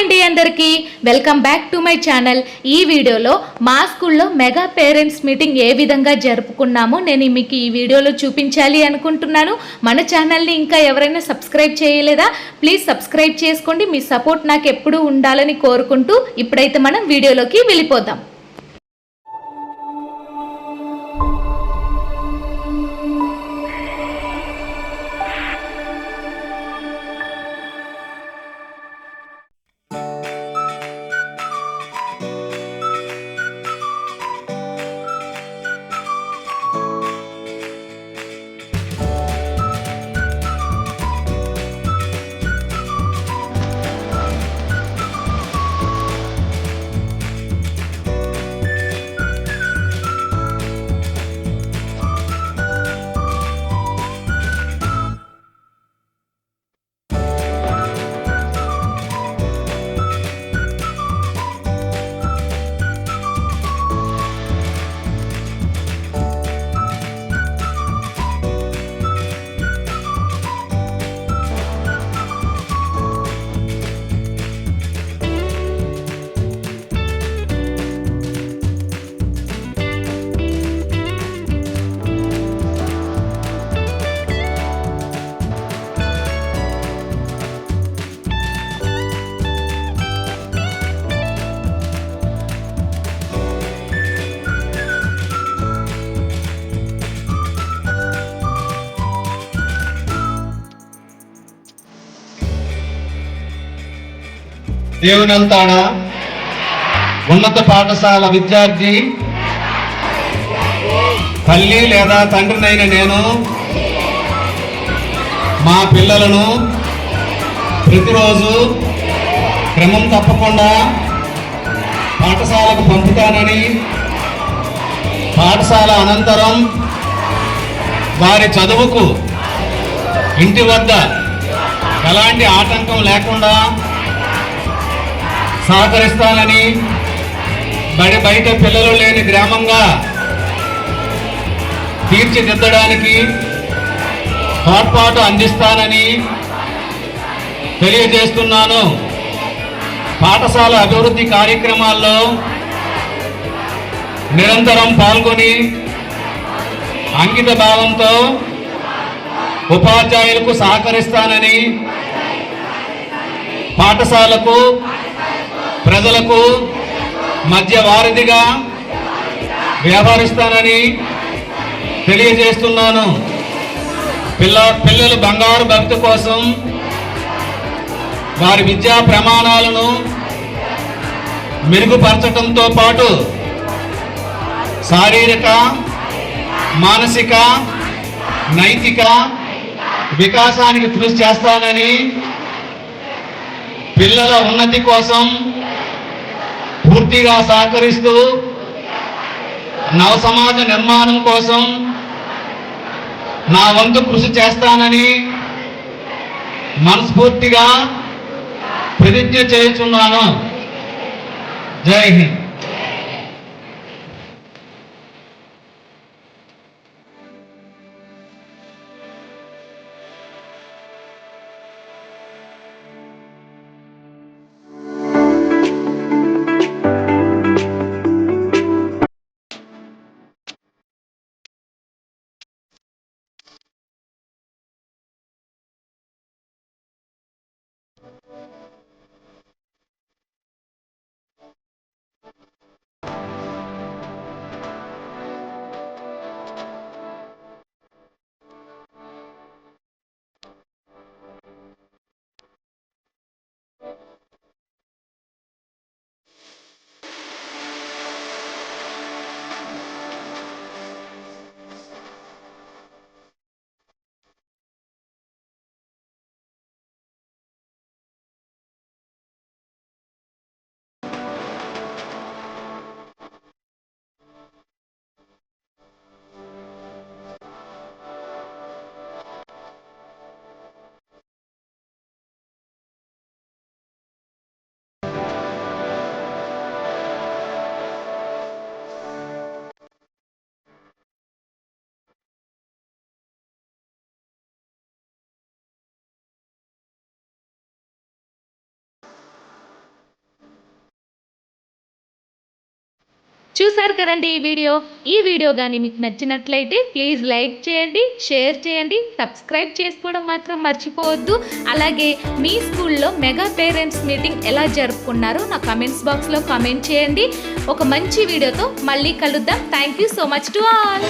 అండి అందరికీ welcome back to my channel. ఈ వీడియోలో మా స్కూల్లో మెగా పేరెంట్స్ మీటింగ్ ఏ విధంగా జరుపుకున్నామో నేను మీకు ఈ వీడియోలో చూపించాలి అనుకుంటున్నాను. మన ఛానల్ని ఇంకా ఎవరైనా సబ్స్క్రైబ్ చేయలేదా? ప్లీజ్ సబ్స్క్రైబ్ చేసుకోండి. మీ సపోర్ట్ నాకు ఎప్పుడూ ఉండాలని కోరుకుంటూ ఇప్పుడైతే మనం వీడియోలోకి వెళ్ళిపోదాం. దేవునంతాడ ఉన్నత పాఠశాల విద్యార్థి తల్లి లేదా తండ్రినైన నేను మా పిల్లలను ప్రతిరోజు క్రమం తప్పకుండా పాఠశాలకు పంపుతానని, పాఠశాల అనంతరం వారి చదువుకు ఇంటి వద్ద ఎలాంటి ఆటంకం లేకుండా సహకరిస్తానని, బయట పిల్లలు లేని గ్రామంగా తీర్చిదిద్దడానికి తోడ్పాటు అందిస్తానని తెలియజేస్తున్నాను. పాఠశాల అభివృద్ధి కార్యక్రమాల్లో నిరంతరం పాల్గొని అంకిత భావంతో ఉపాధ్యాయులకు సహకరిస్తానని, పాఠశాలకు ప్రజలకు మధ్య వారధిగా వ్యవహరిస్తానని తెలియజేస్తున్నాను. పిల్లలు బంగారు భవిత కోసం వారి విద్యా ప్రమాణాలను మెరుగుపరచడంతో పాటు శారీరక, మానసిక, నైతిక వికాసానికి కృషి చేస్తానని, పిల్లల ఉన్నతి కోసం పూర్తిగా సహకరిస్తూ నవ సమాజ నిర్మాణం కోసం నా వంతు కృషి చేస్తానని మనస్ఫూర్తిగా ప్రతిజ్ఞ చేస్తున్నాను. జై హింద్. చూసారు కదండి ఈ వీడియో కానీ మీకు నచ్చినట్లయితే ప్లీజ్ లైక్ చేయండి, షేర్ చేయండి, సబ్స్క్రైబ్ చేసుకోవడం మాత్రం మర్చిపోవద్దు. అలాగే మీ స్కూల్లో మెగా పేరెంట్స్ మీటింగ్ ఎలా జరుపుకున్నారో నా కమెంట్స్ బాక్స్లో కామెంట్ చేయండి. ఒక మంచి వీడియోతో మళ్ళీ కలుద్దాం. Thank you so much to all.